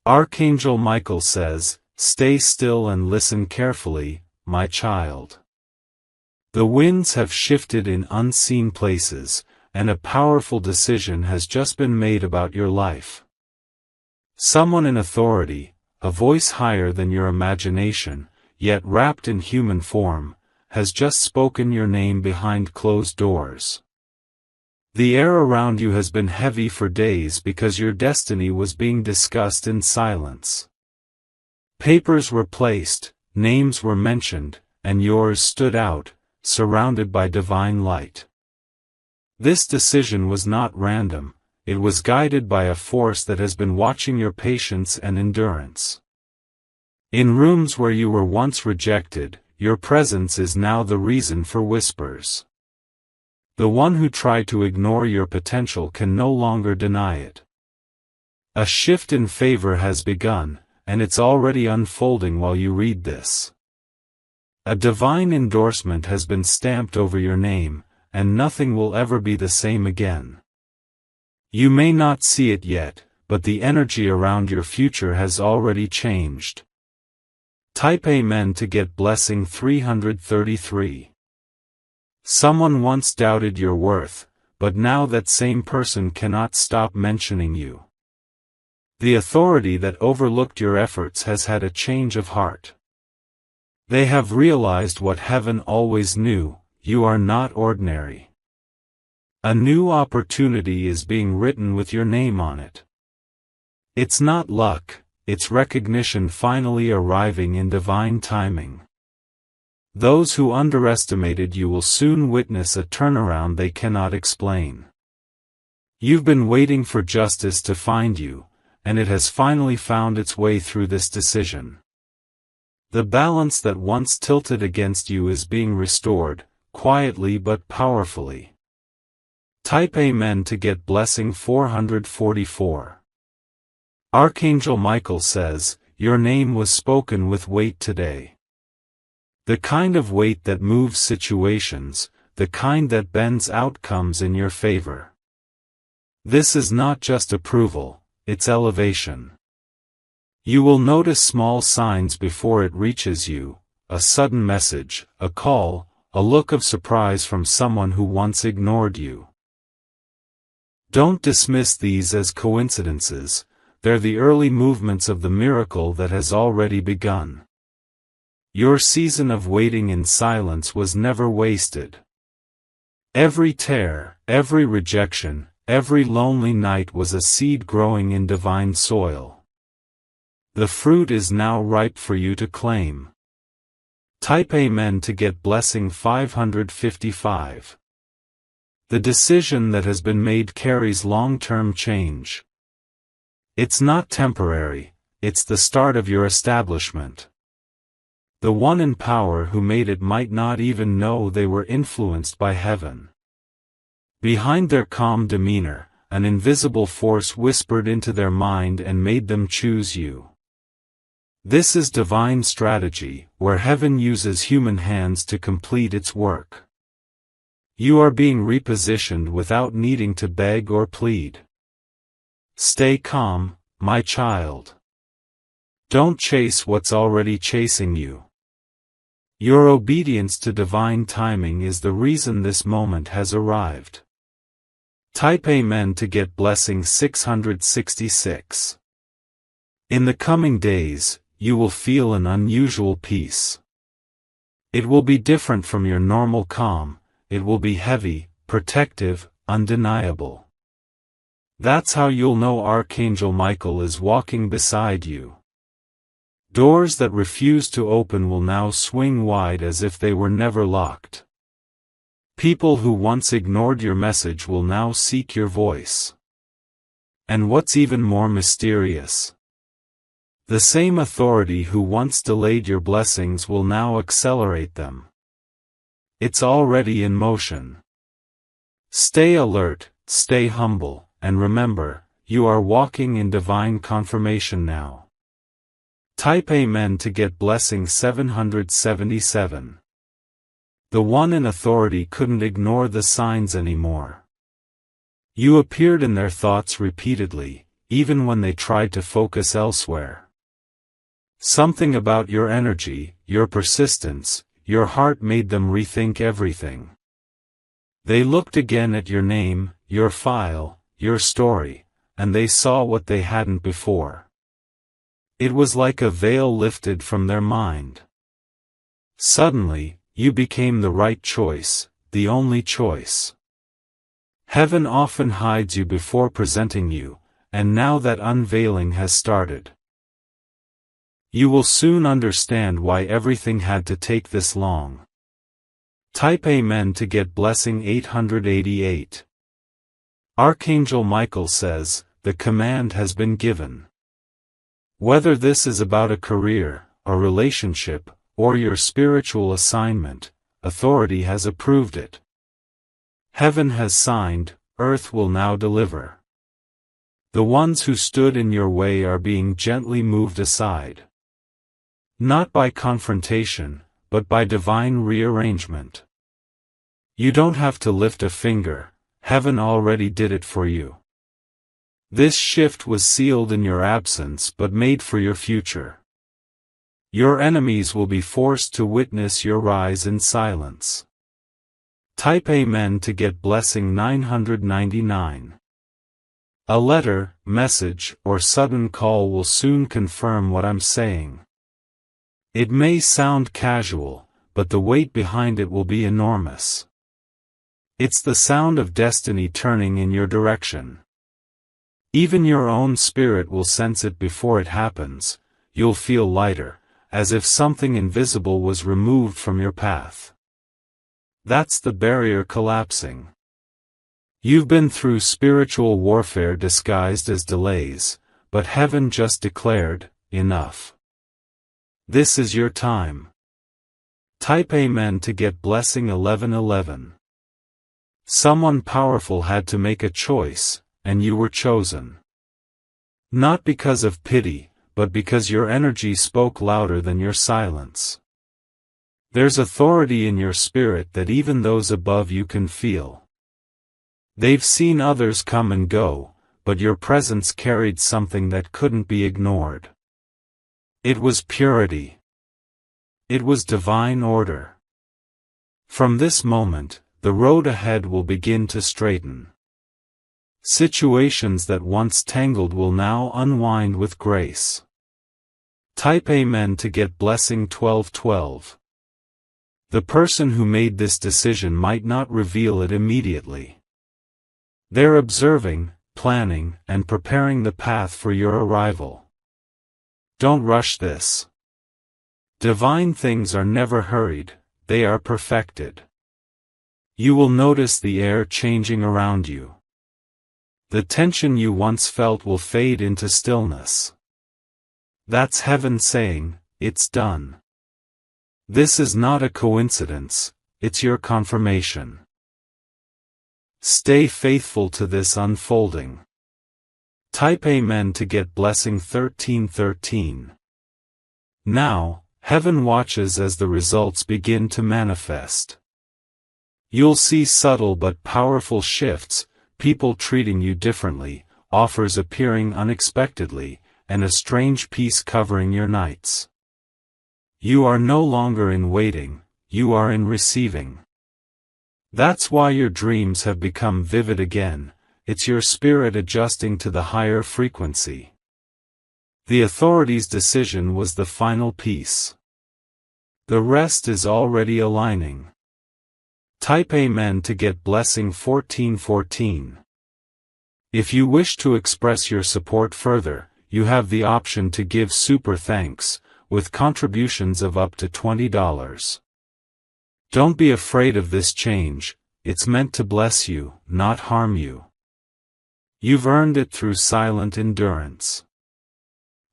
Archangel Michael says, "Stay still and listen carefully, my child. The winds have shifted in unseen places, and a powerful decision has just been made about your life. Someone in authority, a voice higher than your imagination, yet wrapped in human form, has just spoken your name behind closed doors. The air around you has been heavy for days because your destiny was being discussed in silence. Papers were placed, names were mentioned, and yours stood out, surrounded by divine light. This decision was not random, it was guided by a force that has been watching your patience and endurance. In rooms where you were once rejected, your presence is now the reason for whispers. The one who tried to ignore your potential can no longer deny it. A shift in favor has begun, and it's already unfolding while you read this. A divine endorsement has been stamped over your name, and nothing will ever be the same again. You may not see it yet, but the energy around your future has already changed. Type Amen to get blessing 333. Someone once doubted your worth, but now that same person cannot stop mentioning you. The authority that overlooked your efforts has had a change of heart. They have realized what heaven always knew: you are not ordinary. A new opportunity is being written with your name on it. It's not luck, it's recognition finally arriving in divine timing. Those who underestimated you will soon witness a turnaround they cannot explain. You've been waiting for justice to find you, and it has finally found its way through this decision. The balance that once tilted against you is being restored, quietly but powerfully. Type Amen to get blessing 444. Archangel Michael says, your name was spoken with weight today. The kind of weight that moves situations, the kind that bends outcomes in your favor. This is not just approval, it's elevation. You will notice small signs before it reaches you: a sudden message, a call, a look of surprise from someone who once ignored you. Don't dismiss these as coincidences, they're the early movements of the miracle that has already begun. Your season of waiting in silence was never wasted. Every tear, every rejection, every lonely night was a seed growing in divine soil. The fruit is now ripe for you to claim. Type Amen to get blessing 555. The decision that has been made carries long-term change. It's not temporary, it's the start of your establishment. The one in power who made it might not even know they were influenced by heaven. Behind their calm demeanor, an invisible force whispered into their mind and made them choose you. This is divine strategy, where heaven uses human hands to complete its work. You are being repositioned without needing to beg or plead. Stay calm, my child. Don't chase what's already chasing you. Your obedience to divine timing is the reason this moment has arrived. Type Amen to get blessing 666. In the coming days, you will feel an unusual peace. It will be different from your normal calm, it will be heavy, protective, undeniable. That's how you'll know Archangel Michael is walking beside you. Doors that refuse to open will now swing wide as if they were never locked. People who once ignored your message will now seek your voice. And what's even more mysterious? The same authority who once delayed your blessings will now accelerate them. It's already in motion. Stay alert, stay humble, and remember, you are walking in divine confirmation now. Type Amen to get blessing 777. The one in authority couldn't ignore the signs anymore. You appeared in their thoughts repeatedly, even when they tried to focus elsewhere. Something about your energy, your persistence, your heart made them rethink everything. They looked again at your name, your file, your story, and they saw what they hadn't before. It was like a veil lifted from their mind. Suddenly, you became the right choice, the only choice. Heaven often hides you before presenting you, and now that unveiling has started. You will soon understand why everything had to take this long. Type Amen to get blessing 888. Archangel Michael says, the command has been given. Whether this is about a career, a relationship, or your spiritual assignment, authority has approved it. Heaven has signed, earth will now deliver. The ones who stood in your way are being gently moved aside. Not by confrontation, but by divine rearrangement. You don't have to lift a finger, heaven already did it for you. This shift was sealed in your absence but made for your future. Your enemies will be forced to witness your rise in silence. Type Amen to get blessing 999. A letter, message, or sudden call will soon confirm what I'm saying. It may sound casual, but the weight behind it will be enormous. It's the sound of destiny turning in your direction. Even your own spirit will sense it before it happens. You'll feel lighter, as if something invisible was removed from your path. That's the barrier collapsing. You've been through spiritual warfare disguised as delays, but heaven just declared, enough. This is your time. Type Amen to get blessing 1111. Someone powerful had to make a choice, and you were chosen. Not because of pity, but because your energy spoke louder than your silence. There's authority in your spirit that even those above you can feel. They've seen others come and go, but your presence carried something that couldn't be ignored. It was purity. It was divine order. From this moment, the road ahead will begin to straighten. Situations that once tangled will now unwind with grace. Type Amen to get blessing 1212. The person who made this decision might not reveal it immediately. They're observing, planning, and preparing the path for your arrival. Don't rush this. Divine things are never hurried, they are perfected. You will notice the air changing around you. The tension you once felt will fade into stillness. That's heaven saying, it's done. This is not a coincidence, it's your confirmation. Stay faithful to this unfolding. Type Amen to get blessing 1313. Now, heaven watches as the results begin to manifest. You'll see subtle but powerful shifts, people treating you differently, offers appearing unexpectedly, and a strange peace covering your nights. You are no longer in waiting, you are in receiving. That's why your dreams have become vivid again. It's your spirit adjusting to the higher frequency. The authority's decision was the final piece. The rest is already aligning. Type Amen to get blessing 1414. If you wish to express your support further, you have the option to give super thanks, with contributions of up to $20. Don't be afraid of this change, it's meant to bless you, not harm you. You've earned it through silent endurance.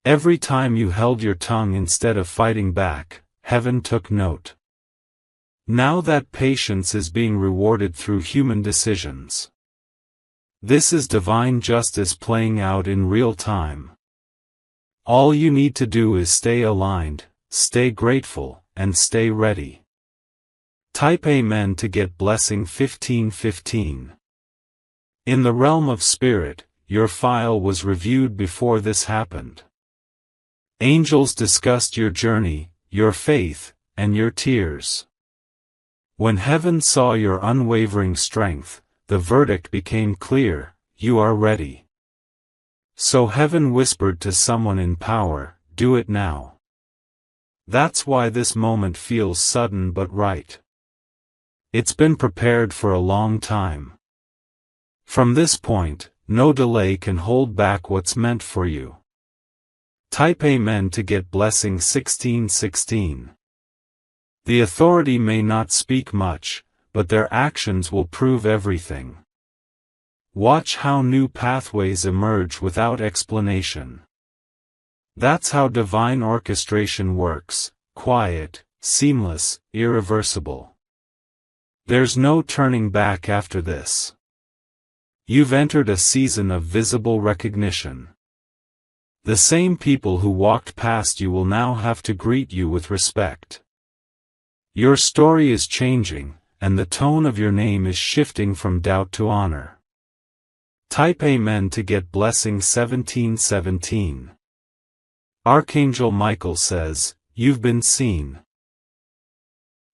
Every time you held your tongue instead of fighting back, heaven took note. Now that patience is being rewarded through human decisions. This is divine justice playing out in real time. All you need to do is stay aligned, stay grateful, and stay ready. Type Amen to get blessing 1515. In the realm of spirit, your file was reviewed before this happened. Angels discussed your journey, your faith, and your tears. When heaven saw your unwavering strength, the verdict became clear: you are ready. So heaven whispered to someone in power, do it now. That's why this moment feels sudden but right. It's been prepared for a long time. From this point, no delay can hold back what's meant for you. Type Amen to get blessing 1616. The authority may not speak much, but their actions will prove everything. Watch how new pathways emerge without explanation. That's how divine orchestration works: quiet, seamless, irreversible. There's no turning back after this. You've entered a season of visible recognition. The same people who walked past you will now have to greet you with respect. Your story is changing, and the tone of your name is shifting from doubt to honor. Type Amen to get blessing 1717. Archangel Michael says, you've been seen.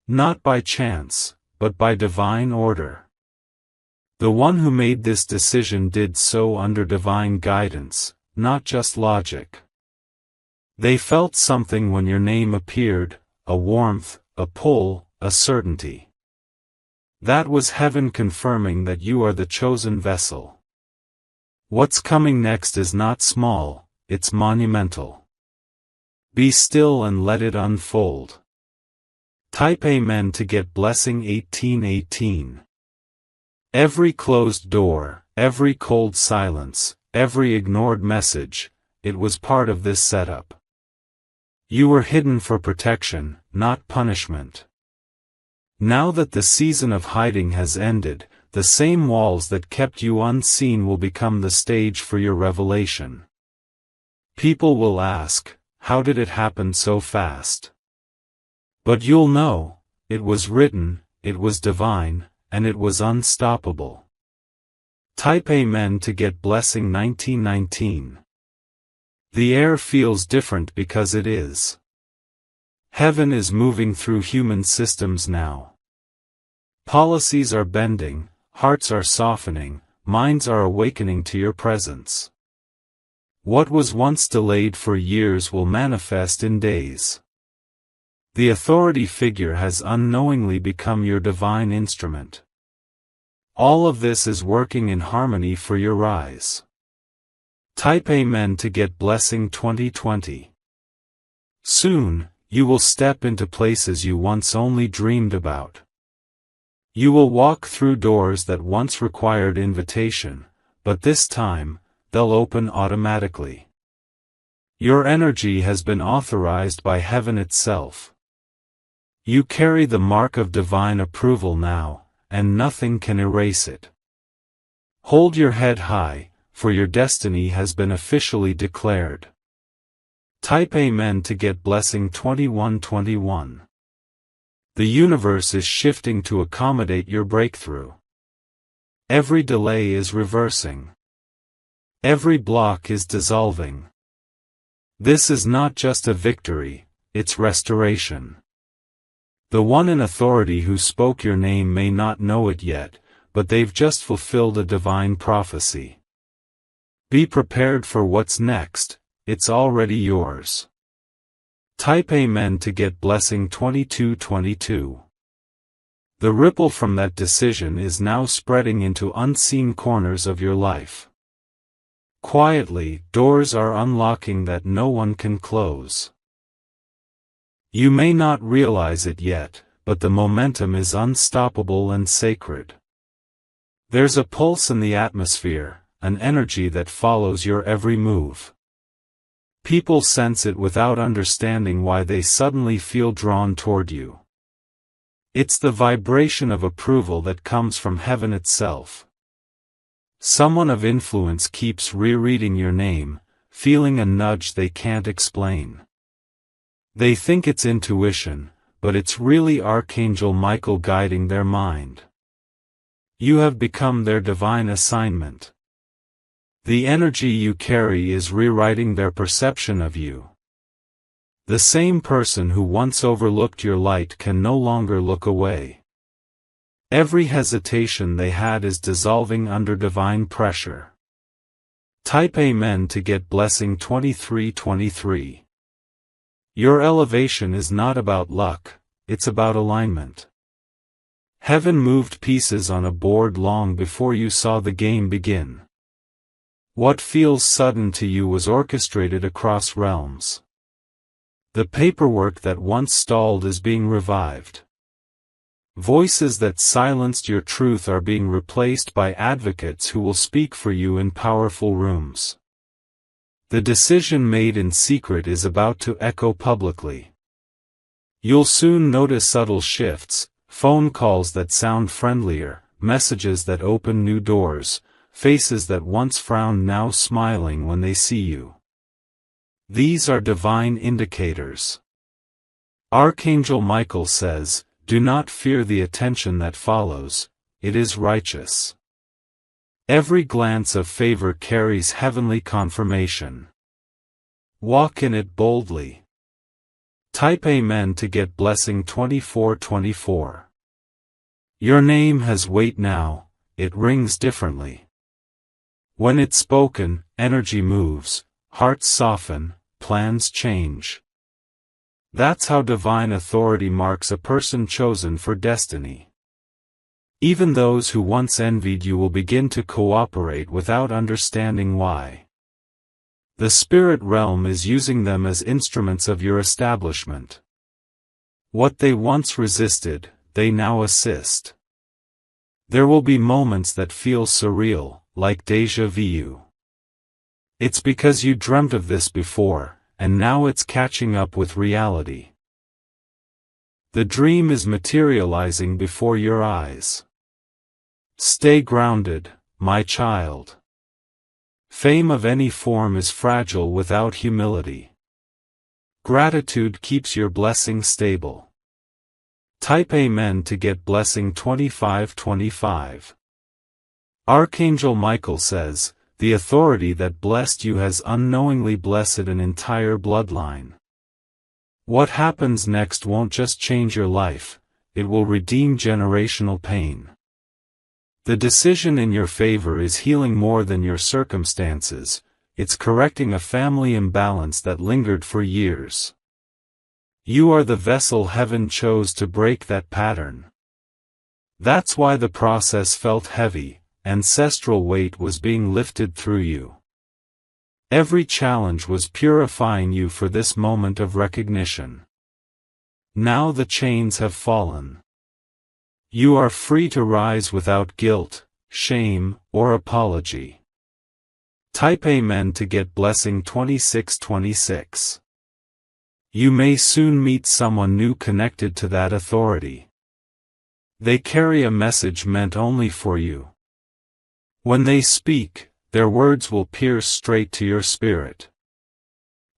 Not by chance, but by divine order. The one who made this decision did so under divine guidance, not just logic. They felt something when your name appeared, a warmth, a pull, a certainty. That was heaven confirming that you are the chosen vessel. What's coming next is not small, it's monumental. Be still and let it unfold. Type Amen to get blessing 1818. Every closed door, every cold silence, every ignored message, it was part of this setup. You were hidden for protection, not punishment. Now that the season of hiding has ended, the same walls that kept you unseen will become the stage for your revelation. People will ask, how did it happen so fast? But you'll know, it was written, it was divine, and it was unstoppable. Type Amen to get blessing 1919. The air feels different because it is. Heaven is moving through human systems now. Policies are bending, hearts are softening, minds are awakening to your presence. What was once delayed for years will manifest in days. The authority figure has unknowingly become your divine instrument. All of this is working in harmony for your rise. Type Amen to get blessing 2020. Soon, you will step into places you once only dreamed about. You will walk through doors that once required invitation, but this time, they'll open automatically. Your energy has been authorized by heaven itself. You carry the mark of divine approval now, and nothing can erase it. Hold your head high, for your destiny has been officially declared. Type Amen to get blessing 2121. The universe is shifting to accommodate your breakthrough. Every delay is reversing. Every block is dissolving. This is not just a victory, it's restoration. The one in authority who spoke your name may not know it yet, but they've just fulfilled a divine prophecy. Be prepared for what's next, it's already yours. Type Amen to get blessing 2222. The ripple from that decision is now spreading into unseen corners of your life. Quietly, doors are unlocking that no one can close. You may not realize it yet, but the momentum is unstoppable and sacred. There's a pulse in the atmosphere, an energy that follows your every move. People sense it without understanding why they suddenly feel drawn toward you. It's the vibration of approval that comes from heaven itself. Someone of influence keeps rereading your name, feeling a nudge they can't explain. They think it's intuition, but it's really Archangel Michael guiding their mind. You have become their divine assignment. The energy you carry is rewriting their perception of you. The same person who once overlooked your light can no longer look away. Every hesitation they had is dissolving under divine pressure. Type Amen to get blessing 2323. Your elevation is not about luck, it's about alignment. Heaven moved pieces on a board long before you saw the game begin. What feels sudden to you was orchestrated across realms. The paperwork that once stalled is being revived. Voices that silenced your truth are being replaced by advocates who will speak for you in powerful rooms. The decision made in secret is about to echo publicly. You'll soon notice subtle shifts, phone calls that sound friendlier, messages that open new doors, faces that once frowned now smiling when they see you. These are divine indicators. Archangel Michael says, "Do not fear the attention that follows, it is righteous." Every glance of favor carries heavenly confirmation. Walk in it boldly. Type Amen to get blessing 2424. Your name has weight now, it rings differently. When it's spoken, energy moves, hearts soften, plans change. That's how divine authority marks a person chosen for destiny. Even those who once envied you will begin to cooperate without understanding why. The spirit realm is using them as instruments of your establishment. What they once resisted, they now assist. There will be moments that feel surreal, like déjà vu. It's because you dreamt of this before, and now it's catching up with reality. The dream is materializing before your eyes. Stay grounded, my child. Fame of any form is fragile without humility. Gratitude keeps your blessing stable. Type Amen to get blessing 2525. Archangel Michael says, "The authority that blessed you has unknowingly blessed an entire bloodline." What happens next won't just change your life, it will redeem generational pain. The decision in your favor is healing more than your circumstances, it's correcting a family imbalance that lingered for years. You are the vessel heaven chose to break that pattern. That's why the process felt heavy. Ancestral weight was being lifted through you. Every challenge was purifying you for this moment of recognition. Now the chains have fallen. You are free to rise without guilt, shame, or apology. Type Amen to get blessing 2626. You may soon meet someone new connected to that authority. They carry a message meant only for you. When they speak, their words will pierce straight to your spirit.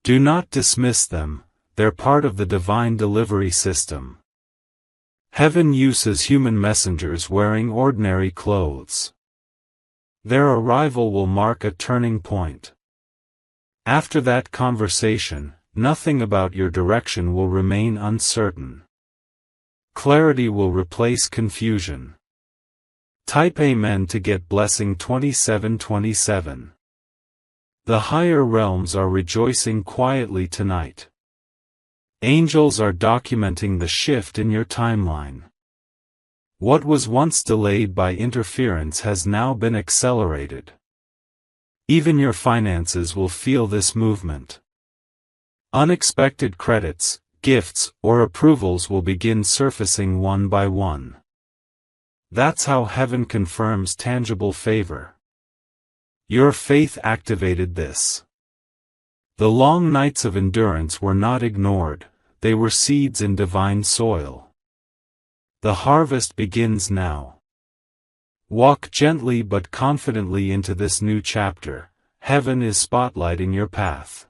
Do not dismiss them, they're part of the divine delivery system. Heaven uses human messengers wearing ordinary clothes. Their arrival will mark a turning point. After that conversation, nothing about your direction will remain uncertain. Clarity will replace confusion. Type Amen to get blessing 2727. The higher realms are rejoicing quietly tonight. Angels are documenting the shift in your timeline. What was once delayed by interference has now been accelerated. Even your finances will feel this movement. Unexpected credits, gifts, or approvals will begin surfacing one by one. That's how heaven confirms tangible favor. Your faith activated this. The long nights of endurance were not ignored, they were seeds in divine soil. The harvest begins now. Walk gently but confidently into this new chapter, heaven is spotlighting your path.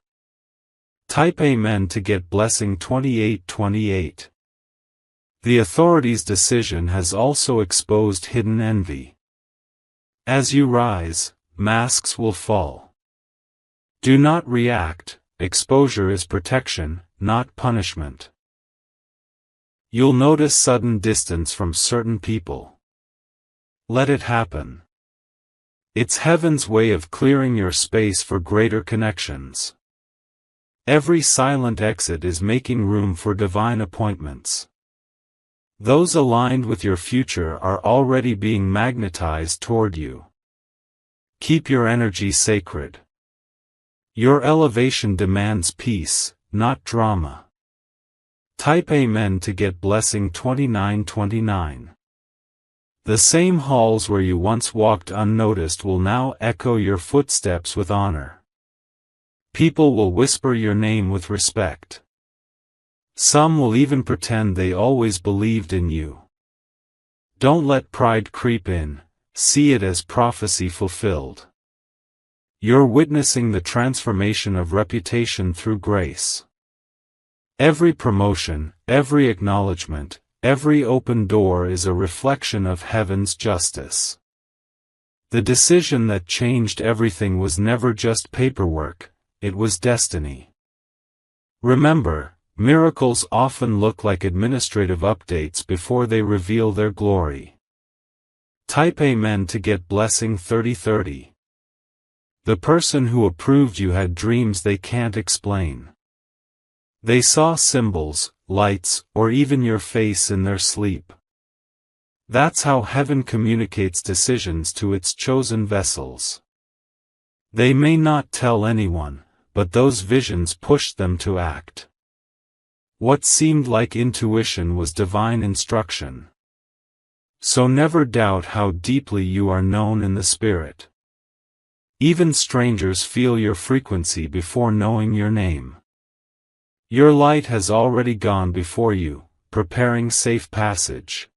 Type Amen to get blessing 2828. The authority's decision has also exposed hidden envy. As you rise, masks will fall. Do not react, exposure is protection, not punishment. You'll notice sudden distance from certain people. Let it happen. It's heaven's way of clearing your space for greater connections. Every silent exit is making room for divine appointments. Those aligned with your future are already being magnetized toward you. Keep your energy sacred. Your elevation demands peace, not drama. Type Amen to get blessing 2929. The same halls where you once walked unnoticed will now echo your footsteps with honor. People will whisper your name with respect. Some will even pretend they always believed in you. Don't let pride creep in, see it as prophecy fulfilled. You're witnessing the transformation of reputation through grace. Every promotion, every acknowledgement, every open door is a reflection of heaven's justice. The decision that changed everything was never just paperwork, it was destiny. Remember, miracles often look like administrative updates before they reveal their glory. Type Amen to get blessing 3030. The person who approved you had dreams they can't explain. They saw symbols, lights, or even your face in their sleep. That's how heaven communicates decisions to its chosen vessels. They may not tell anyone, but those visions pushed them to act. What seemed like intuition was divine instruction. So never doubt how deeply you are known in the Spirit. Even strangers feel your frequency before knowing your name. Your light has already gone before you, preparing safe passage.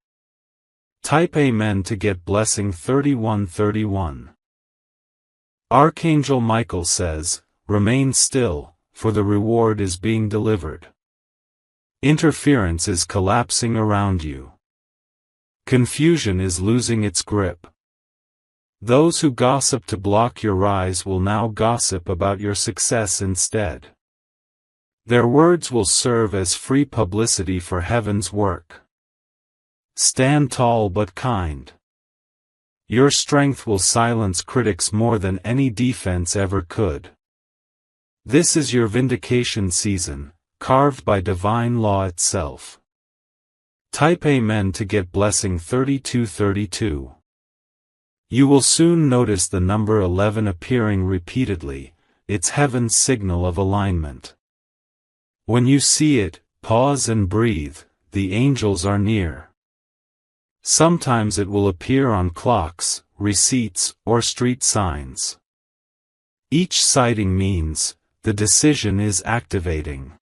Type Amen to get blessing 3131. Archangel Michael says, "Remain still, for the reward is being delivered." Interference is collapsing around you. Confusion is losing its grip. Those who gossip to block your rise will now gossip about your success instead. Their words will serve as free publicity for heaven's work. Stand tall but kind. Your strength will silence critics more than any defense ever could. This is your vindication season, carved by divine law itself. Type Amen to get blessing 3232. You will soon notice the number 11 appearing repeatedly, it's heaven's signal of alignment. When you see it, pause and breathe, the angels are near. Sometimes it will appear on clocks, receipts, or street signs. Each sighting means, the decision is activating.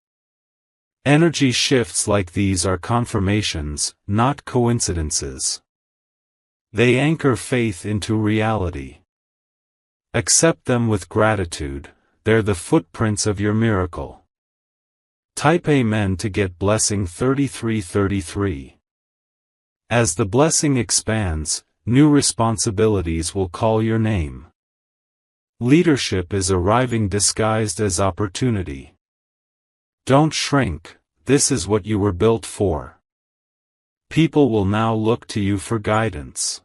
Energy shifts like these are confirmations, not coincidences. They anchor faith into reality. Accept them with gratitude, they're the footprints of your miracle. Type Amen to get blessing 3333. As the blessing expands, new responsibilities will call your name. Leadership is arriving disguised as opportunity. Don't shrink, this is what you were built for. People will now look to you for guidance.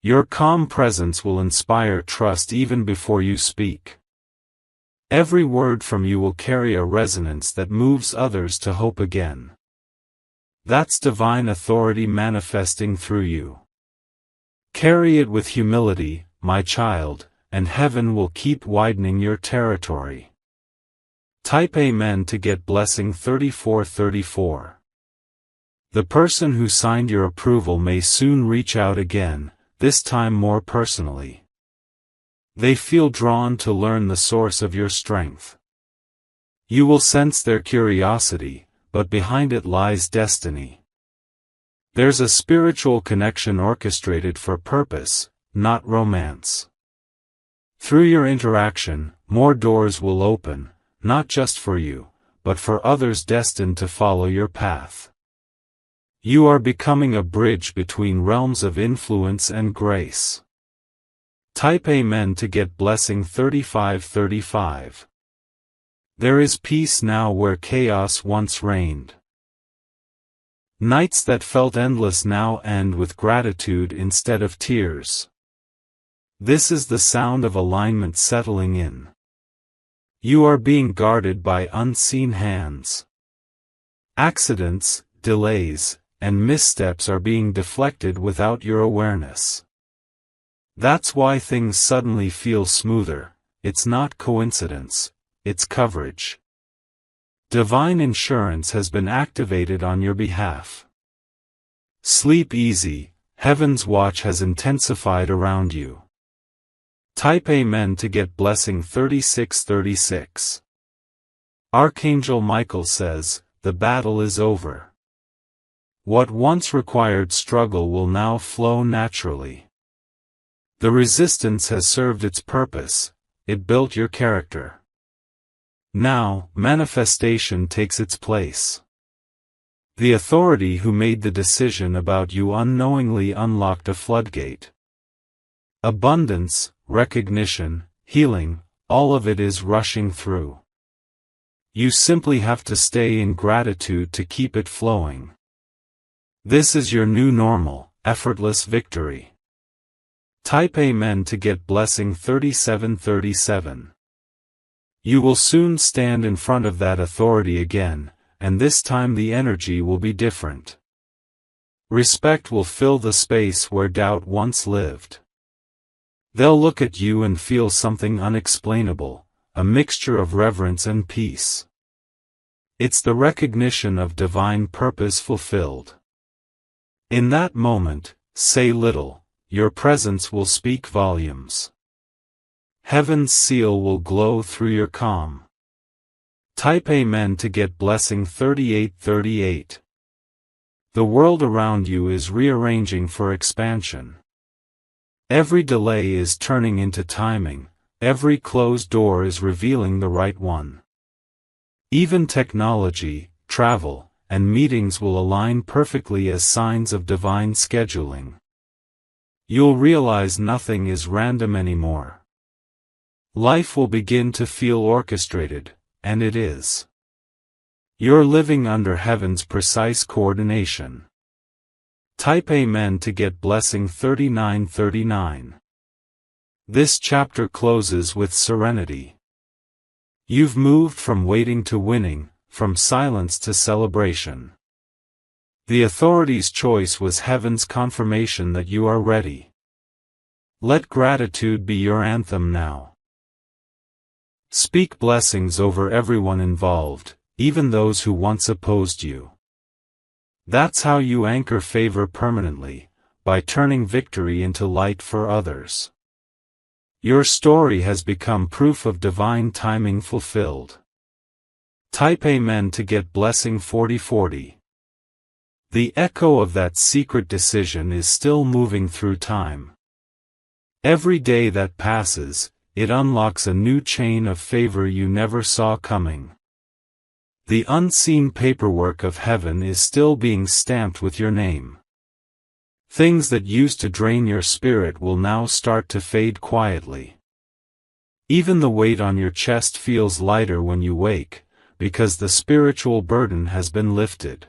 Your calm presence will inspire trust even before you speak. Every word from you will carry a resonance that moves others to hope again. That's divine authority manifesting through you. Carry it with humility, my child, and heaven will keep widening your territory. Type Amen to get blessing 3434. The person who signed your approval may soon reach out again, this time more personally. They feel drawn to learn the source of your strength. You will sense their curiosity, but behind it lies destiny. There's a spiritual connection orchestrated for purpose, not romance. Through your interaction, more doors will open, not just for you, but for others destined to follow your path. You are becoming a bridge between realms of influence and grace. Type Amen to get blessing 3535. There is peace now where chaos once reigned. Nights that felt endless now end with gratitude instead of tears. This is the sound of alignment settling in. You are being guarded by unseen hands. Accidents, delays, and missteps are being deflected without your awareness. That's why things suddenly feel smoother. It's not coincidence, it's coverage. Divine insurance has been activated on your behalf. Sleep easy, heaven's watch has intensified around you. Type Amen to get blessing 3636. Archangel Michael says, the battle is over. What once required struggle will now flow naturally. The resistance has served its purpose, it built your character. Now, manifestation takes its place. The authority who made the decision about you unknowingly unlocked a floodgate. Abundance, recognition, healing, all of it is rushing through. You simply have to stay in gratitude to keep it flowing. This is your new normal, effortless victory. Type Amen to get blessing 3737. You will soon stand in front of that authority again, and this time the energy will be different. Respect will fill the space where doubt once lived. They'll look at you and feel something unexplainable, a mixture of reverence and peace. It's the recognition of divine purpose fulfilled. In that moment, say little, your presence will speak volumes. Heaven's seal will glow through your calm. Type Amen to get blessing 3838. The world around you is rearranging for expansion. Every delay is turning into timing, every closed door is revealing the right one. Even technology, travel, and meetings will align perfectly as signs of divine scheduling. You'll realize nothing is random anymore. Life will begin to feel orchestrated, and it is. You're living under heaven's precise coordination. Type Amen to get blessing 3939. This chapter closes with serenity. You've moved from waiting to winning, from silence to celebration. The authority's choice was heaven's confirmation that you are ready. Let gratitude be your anthem now. Speak blessings over everyone involved, even those who once opposed you. That's how you anchor favor permanently, by turning victory into light for others. Your story has become proof of divine timing fulfilled. Type Amen to get blessing 4040. The echo of that secret decision is still moving through time. Every day that passes, it unlocks a new chain of favor you never saw coming. The unseen paperwork of heaven is still being stamped with your name. Things that used to drain your spirit will now start to fade quietly. Even the weight on your chest feels lighter when you wake, because the spiritual burden has been lifted.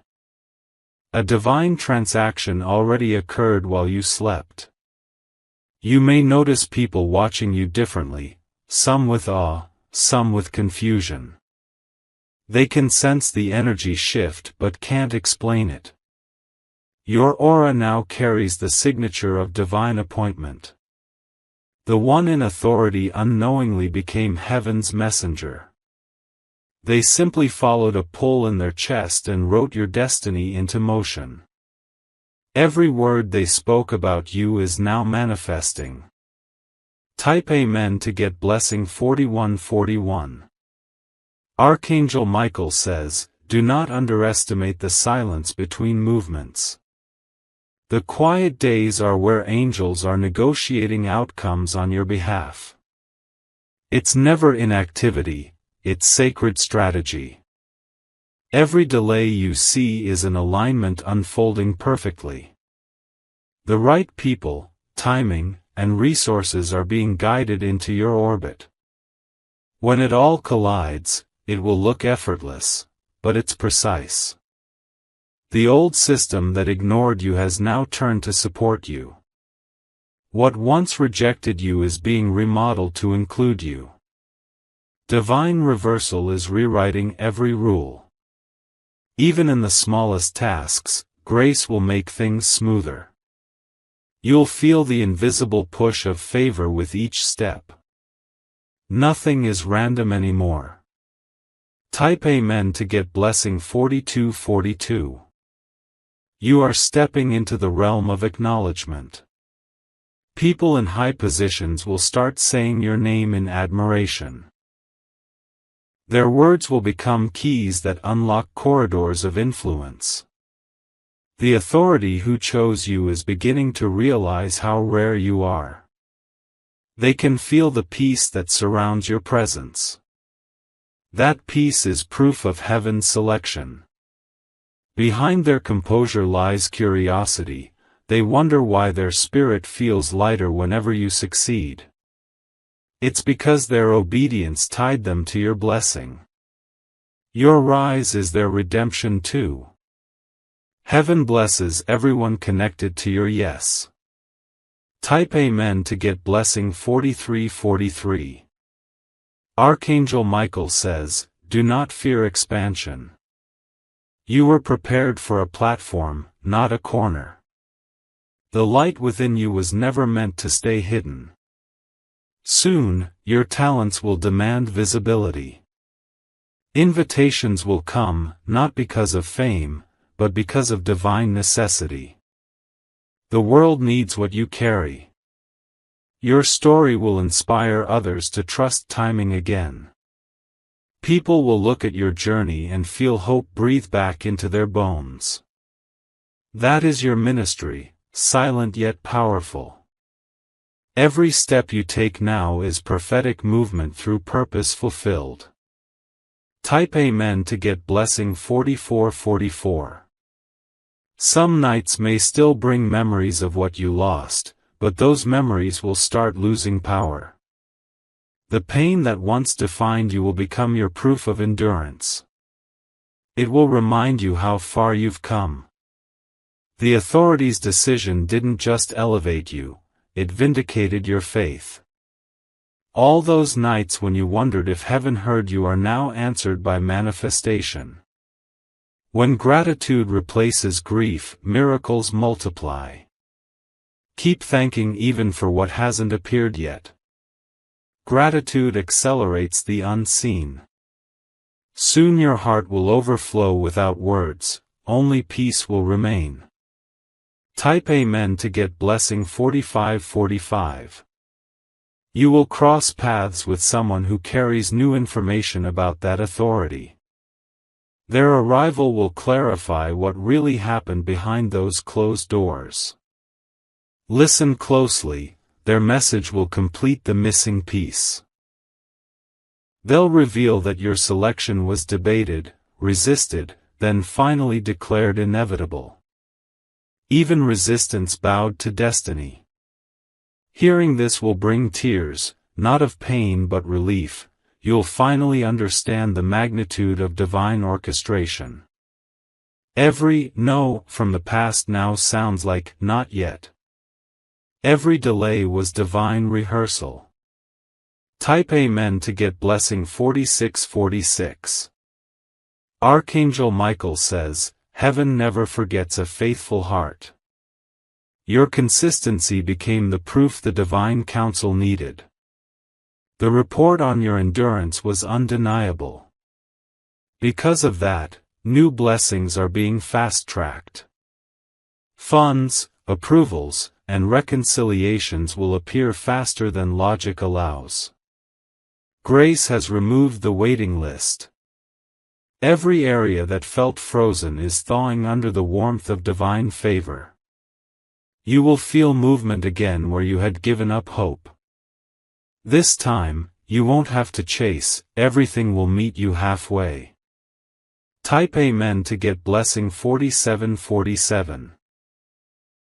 A divine transaction already occurred while you slept. You may notice people watching you differently, some with awe, some with confusion. They can sense the energy shift but can't explain it. Your aura now carries the signature of divine appointment. The one in authority unknowingly became heaven's messenger. They simply followed a pull in their chest and wrote your destiny into motion. Every word they spoke about you is now manifesting. Type Amen to get blessing 4141. Archangel Michael says, do not underestimate the silence between movements. The quiet days are where angels are negotiating outcomes on your behalf. It's never inactivity, it's sacred strategy. Every delay you see is an alignment unfolding perfectly. The right people, timing, and resources are being guided into your orbit. When it all collides, it will look effortless, but it's precise. The old system that ignored you has now turned to support you. What once rejected you is being remodeled to include you. Divine reversal is rewriting every rule. Even in the smallest tasks, grace will make things smoother. You'll feel the invisible push of favor with each step. Nothing is random anymore. Type Amen to get blessing 4242. You are stepping into the realm of acknowledgement. People in high positions will start saying your name in admiration. Their words will become keys that unlock corridors of influence. The authority who chose you is beginning to realize how rare you are. They can feel the peace that surrounds your presence. That peace is proof of heaven's selection. Behind their composure lies curiosity. They wonder why their spirit feels lighter whenever you succeed. It's because their obedience tied them to your blessing. Your rise is their redemption too. Heaven blesses everyone connected to your yes. Type Amen to get blessing 4343. Archangel Michael says, do not fear expansion. You were prepared for a platform, not a corner. The light within you was never meant to stay hidden. Soon, your talents will demand visibility. Invitations will come, not because of fame, but because of divine necessity. The world needs what you carry. Your story will inspire others to trust timing again. People will look at your journey and feel hope breathe back into their bones. That is your ministry, silent yet powerful. Every step you take now is prophetic movement through purpose fulfilled. Type Amen to get blessing 4444. Some nights may still bring memories of what you lost, but those memories will start losing power. The pain that once defined you will become your proof of endurance. It will remind you how far you've come. The authority's decision didn't just elevate you, it vindicated your faith. All those nights when you wondered if heaven heard you are now answered by manifestation. When gratitude replaces grief, miracles multiply. Keep thanking even for what hasn't appeared yet. Gratitude accelerates the unseen. Soon your heart will overflow without words, only peace will remain. Type Amen to get blessing 4545. You will cross paths with someone who carries new information about that authority. Their arrival will clarify what really happened behind those closed doors. Listen closely, their message will complete the missing piece. They'll reveal that your selection was debated, resisted, then finally declared inevitable. Even resistance bowed to destiny. Hearing this will bring tears, not of pain but relief. You'll finally understand the magnitude of divine orchestration. Every no from the past now sounds like not yet. Every delay was divine rehearsal. Type Amen to get blessing 4646. Archangel Michael says, heaven never forgets a faithful heart. Your consistency became the proof the divine counsel needed. The report on your endurance was undeniable. Because of that, new blessings are being fast-tracked. Funds, approvals, and reconciliations will appear faster than logic allows. Grace has removed the waiting list. Every area that felt frozen is thawing under the warmth of divine favor. You will feel movement again where you had given up hope. This time, you won't have to chase, everything will meet you halfway. Type Amen to get blessing 4747.